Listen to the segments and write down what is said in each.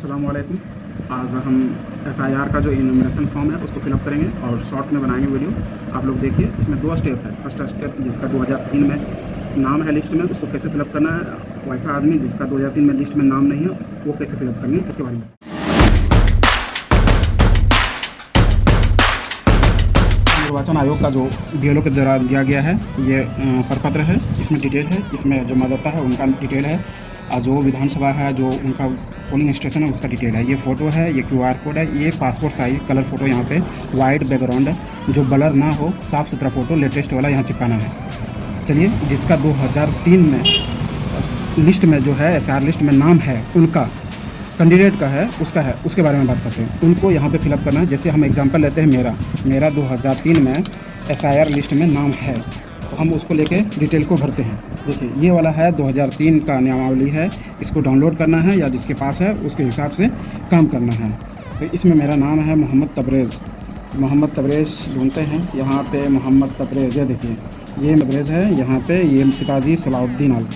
अस्सलाम वालेकुम। आज हम एसआईआर का जो इनूमरेशन फॉर्म है उसको फिलअप करेंगे और शॉर्ट में बनाएंगे वीडियो। आप लोग देखिए, इसमें 2 स्टेप है। फर्स्ट स्टेप जिसका 2003 में नाम है लिस्ट में, उसको कैसे फिलअप करना है। वैसा आदमी जिसका 2003 में लिस्ट में नाम नहीं है वो कैसे फिलअप करनी है, इसके बारे में। निर्वाचन आयोग का जो बीएलओ के द्वारा दिया गया है ये प्रपत्र है। इसमें डिटेल है, इसमें जो मतदाता है उनका डिटेल है, जो विधानसभा है, जो उनका पोलिंग स्टेशन है उसका डिटेल है। ये फ़ोटो है, ये QR कोड है, ये पासपोर्ट साइज़ कलर फ़ोटो यहाँ पे वाइट बैकग्राउंड है, जो ब्लर ना हो, साफ़ सुथरा फ़ोटो लेटेस्ट वाला यहाँ चिपकाना है। चलिए, जिसका 2003 में लिस्ट में जो है एसआईआर लिस्ट में नाम है, उनका कैंडिडेट का है, उसका है, उसके बारे में बात करते हैं। उनको यहाँ पे फिलअप करना है। जैसे हम एग्जांपल लेते हैं, मेरा 2003 में एसआईआर लिस्ट में नाम है, तो हम उसको लेके डिटेल को भरते हैं। देखिए, ये वाला है 2003 का नियमावली है, इसको डाउनलोड करना है या जिसके पास है उसके हिसाब से काम करना है। तो इसमें मेरा नाम है मोहम्मद तबरेज़ ढूंढते हैं। यहाँ पे मोहम्मद तबरेज़, ये देखिए, ये तबरेज़ है। यहाँ पे ये पिताजी सलाउद्दीन आलम,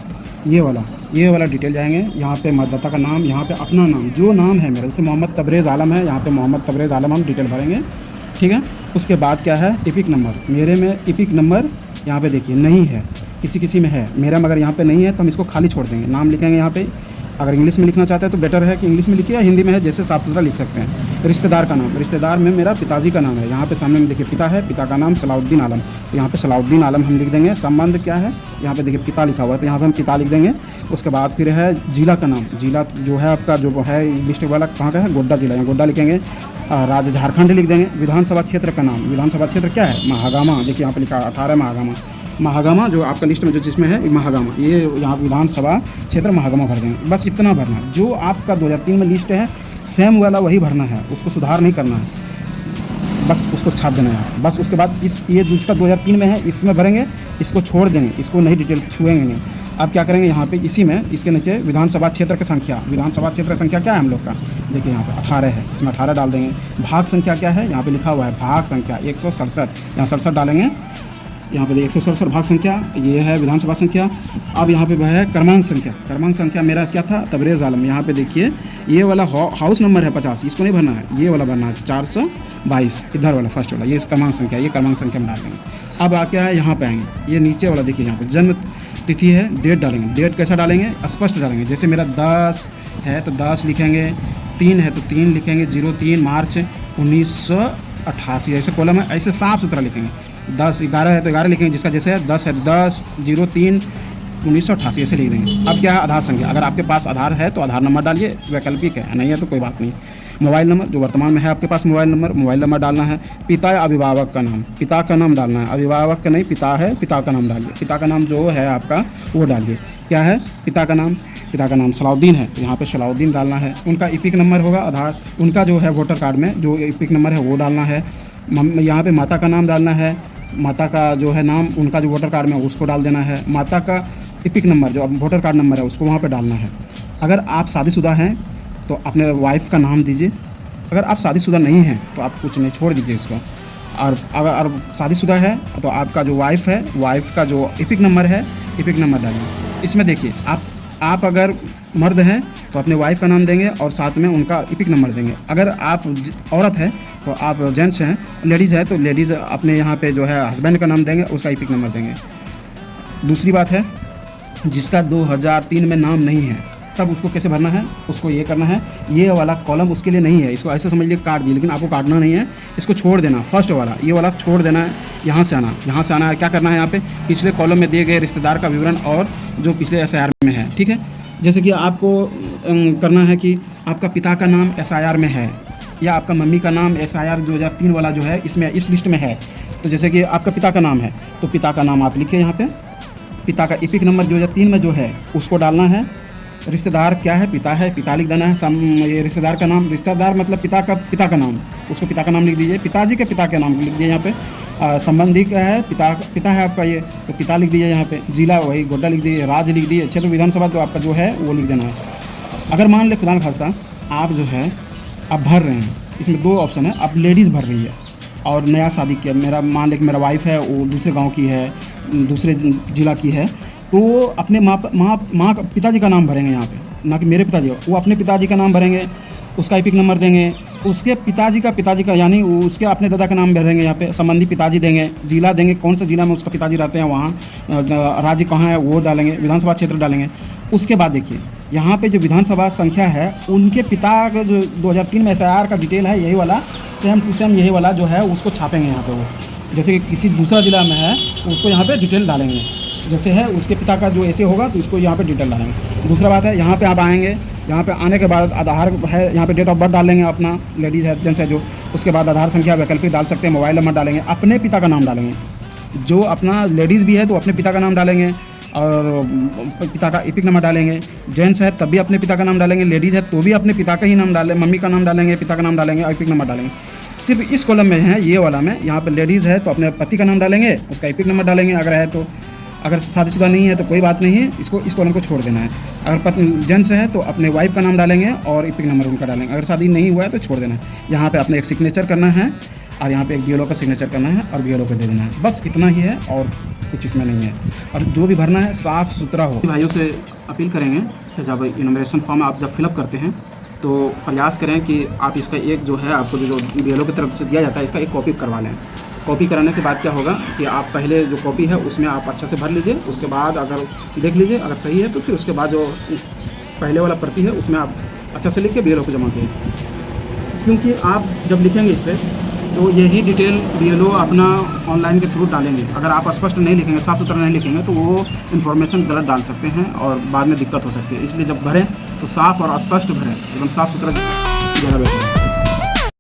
ये वाला डिटेल जाएंगे। यहाँ पे मतदाता का नाम, यहाँ पे अपना नाम, जो नाम है मेरा, जैसे मोहम्मद तबरेज़ आलम है, यहाँ पे मोहम्मद तबरेज़ आलम हम डिटेल भरेंगे, ठीक है। उसके बाद क्या है, इपिक नंबर। मेरे में इपिक नंबर यहाँ पे देखिए नहीं है, किसी में है, मेरा मगर यहाँ पे नहीं है, तो हम इसको खाली छोड़ देंगे। नाम लिखेंगे यहाँ पे। अगर इंग्लिश में लिखना चाहते हैं तो बेटर है कि इंग्लिश में लिखिए, या हिंदी में है, जैसे साफ सुथरा लिख सकते हैं। रिश्तेदार का नाम, रिश्तेदार में मेरा पिताजी का नाम है, यहाँ पे सामने में देखिए पिता है, पिता का नाम सलाउद्दीन आलम, तो यहाँ पे सलाउद्दीन आलम हम लिख देंगे। संबंध क्या है, यहाँ पे देखिए पिता लिखा हुआ है, तो यहाँ पे हम पिता लिख देंगे। उसके बाद फिर है जिला का नाम, जिला जो है आपका जो है लिस्ट वाला कहाँ का है, गोड्डा जिला, यहाँ गोड्डा लिखेंगे। राज्य झारखंड लिख देंगे। विधानसभा क्षेत्र का नाम, विधानसभा क्षेत्र क्या है, महागामा, देखिए यहाँ पे लिखा 18 महागामा, जो आपका लिस्ट में जो जिसमें है महागामा, ये यहाँ विधानसभा क्षेत्र महागामा भर देंगे। बस इतना भरना है। जो आपका 2003 में लिस्ट है सेम वाला वही भरना है, उसको सुधार नहीं करना है, बस उसको छाप देना है बस। उसके बाद ये जिसका 2003 में है इसमें भरेंगे, इसको छोड़ देंगे, इसको नहीं डिटेल छुएंगे नहीं। आप क्या करेंगे, यहाँ पे इसी में इसके नीचे विधानसभा क्षेत्र की संख्या, विधानसभा क्षेत्र संख्या क्या है हम लोग का, देखिए यहाँ पे 18 है, इसमें 18 डाल देंगे। भाग संख्या क्या है, यहाँ पे लिखा हुआ है भाग संख्या 167, यहाँ 67 डालेंगे। यहाँ पे 167 भाग संख्या, ये है विधानसभा संख्या। अब यहाँ पे वह है क्रमांक संख्या मेरा क्या था, तबरेज़ आलम। यहाँ पे देखिए ये वाला हाउस नंबर है 50, इसको नहीं भरना है, ये वाला भरना है 422, इधर वाला फर्स्ट वाला, ये क्रमांक संख्या, ये क्रमांक संख्या में डाल देंगे। अब क्या है, यहाँ पे आएंगे, ये नीचे वाला देखिए, यहाँ पे जन्म तिथि है, डेट डालेंगे। डेट कैसा डालेंगे, स्पष्ट डालेंगे। जैसे मेरा 10 है तो 10 लिखेंगे, 3 है तो 3 लिखेंगे, 03 मार्च 1988, ऐसे कॉलम है, ऐसे साफ सुथरा लिखेंगे। 10 11 है तो 11 लिखेंगे, जिसका जैसे है 10 है तो 10, 03 1988 ऐसे लिख देंगे। अब क्या है, आधार संख्या, अगर आपके पास आधार है तो आधार नंबर डालिए, वैकल्पिक है, नहीं है तो कोई बात नहीं। मोबाइल नंबर, जो वर्तमान में है आपके पास मोबाइल नंबर डालना है। पिता या अभिभावक का नाम, पिता का नाम डालना है, अभिभावक का नहीं, पिता है, पिता का नाम डालिए। पिता का नाम जो है आपका वो डालिए। क्या है, पिता का नाम सलाउद्दीन है, तो यहाँ पे सलाउद्दीन डालना है। उनका इपिक नंबर होगा आधार, उनका जो है वोटर कार्ड में जो इपिक नंबर है वो डालना है। यहाँ पे माता का नाम डालना है, माता का जो है नाम, उनका जो वोटर कार्ड में उसको डाल देना है। माता का इपिक नंबर जो वोटर कार्ड नंबर है उसको वहाँ पे डालना है। अगर आप शादीशुदा हैं तो अपने वाइफ का नाम दीजिए, अगर आप शादीशुदा नहीं हैं तो आप कुछ नहीं, छोड़ दीजिए इसको। और अगर शादीशुदा है तो आपका जो वाइफ है, वाइफ का जो इपिक नंबर है, इपिक नंबर डालिए। इसमें देखिए, आप अगर मर्द हैं तो अपने वाइफ का नाम देंगे और साथ में उनका इपिक नंबर देंगे। अगर आप औरत है तो आप जेंट्स हैं, लेडीज़ है तो लेडीज़ अपने यहाँ पे जो है हस्बैंड का नाम देंगे, उसका इपिक नंबर देंगे। दूसरी बात है, जिसका 2003 में नाम नहीं है तब उसको कैसे भरना है, उसको ये करना है, ये वाला कॉलम उसके लिए नहीं है, इसको ऐसे समझ लीजिए काट दिए, लेकिन आपको काटना नहीं है, इसको छोड़ देना। फर्स्ट वाला ये वाला छोड़ देना है, यहाँ से आना है। क्या करना है, यहाँ पे पिछले कॉलम में दिए गए रिश्तेदार का विवरण और जो पिछले एसआईआर में है, ठीक है। जैसे कि आपको करना है कि आपका पिता का नाम एसआईआर में है या आपका मम्मी का नाम एसआईआर 2003 वाला जो है इसमें इस लिस्ट में है, तो जैसे कि आपका पिता का नाम है तो पिता का नाम आप लिखिए यहाँ पे। पिता का इपिक नंबर 2003 में जो है उसको डालना है। रिश्तेदार क्या है, पिता लिख देना है। ये रिश्तेदार का नाम, रिश्तेदार मतलब पिता का नाम, उसको पिता का नाम लिख दीजिए। पिताजी के पिता का नाम लिख दीजिए यहाँ पे। संबंधी क्या है, पिता है आपका, ये तो पिता लिख दीजिए यहाँ पे। जिला वही गोड्डा लिख दीजिए, राज्य लिख दीजिए, क्षेत्र विधानसभा तो आपका जो है वो लिख देना है। अगर मान ले खुदा न खास्ता आप जो है आप भर रहे हैं, इसमें 2 ऑप्शन है, आप लेडीज़ भर रही है और नया शादी किया, मेरा मान ले कि मेरा वाइफ है वो दूसरे गाँव की है, दूसरे जिला की है, तो अपने माँ पिताजी का नाम भरेंगे यहाँ पे, ना कि मेरे पिताजी, वो अपने पिताजी का नाम भरेंगे उसका एपिक नंबर देंगे, उसके पिताजी का यानी उसके अपने दादा का नाम भरेंगे, यहाँ पे संबंधी पिताजी देंगे, जिला देंगे, कौन से जिला में उसका पिताजी रहते हैं वहाँ, राज्य कहाँ है वो डालेंगे, विधानसभा क्षेत्र डालेंगे। उसके बाद देखिए यहाँ पे जो विधानसभा संख्या है, उनके पिता का जो 2003 में SIR का डिटेल है, यही वाला सेम टू सेम यही वाला जो है उसको छापेंगे यहाँ पे। वो जैसे कि किसी दूसरा ज़िला में है तो उसको यहाँ पे डिटेल डालेंगे, जैसे है उसके पिता का जो ऐसे होगा तो इसको यहाँ पे डिटेल डालेंगे। दूसरा बात है, यहाँ पे आप आएंगे, यहाँ पे आने के बाद आधार है, यहाँ पे डेट ऑफ बर्थ डालेंगे अपना, लेडीज़ है जेंट्स है जो, उसके बाद आधार संख्या वैकल्पिक डाल सकते हैं, मोबाइल नंबर डालेंगे, अपने पिता का नाम डालेंगे। जो अपना लेडीज़ भी है तो अपने पिता का नाम डालेंगे और पिता का एपिक नंबर डालेंगे। जेंट्स है तब भी अपने पिता का नाम डालेंगे, लेडीज़ है तो भी अपने पिता का ही नाम डालें, मम्मी का नाम डालेंगे, पिता का नाम डालेंगे, एपिक नंबर डालेंगे। सिर्फ इस कॉलम में है, ये वाला में, यहाँ पे लेडीज़ है तो अपने पति का नाम डालेंगे, उसका एपिक नंबर डालेंगे अगर है तो। अगर शादीशुदा नहीं है तो कोई बात नहीं है, इसको इस कॉलम को छोड़ देना है। अगर जेंट्स है तो अपने वाइफ का नाम डालेंगे और एपिक नंबर उनका डालेंगे। अगर शादी नहीं हुआ है तो छोड़ देना है। यहाँ पे अपने एक सिग्नेचर करना है और यहाँ पे एक BLO का सिग्नेचर करना है और BLO को दे देना है। बस इतना ही है और कुछ इसमें नहीं है। और जो भी भरना है साफ़ सुथरा हो। भाइयों से अपील करेंगे कि जब इनोमिनेशन फॉर्म आप जब फिलअप करते हैं तो प्रयास करें कि आप इसका एक जो है आपको जो BLO की तरफ से दिया जाता है, इसका एक कॉपी करवा लें। कॉपी कराने के बाद क्या होगा कि आप पहले जो कॉपी है उसमें आप अच्छा से भर लीजिए, उसके बाद अगर देख लीजिए अगर सही है तो फिर उसके बाद जो पहले वाला प्रति है उसमें आप अच्छा से लिख के BLO को जमा कीजिए। क्योंकि आप जब लिखेंगे इस पर तो यही डिटेल BLO अपना ऑनलाइन के थ्रू डालेंगे। अगर आप स्पष्ट नहीं लिखेंगे, साफ सुथरा नहीं लिखेंगे तो वो इन्फॉर्मेशन गलत डाल सकते हैं और बाद में दिक्कत हो सकती है। इसलिए जब भरें तो साफ़ और स्पष्ट भरें, एकदम साफ़ सुथरा जगह बैठे।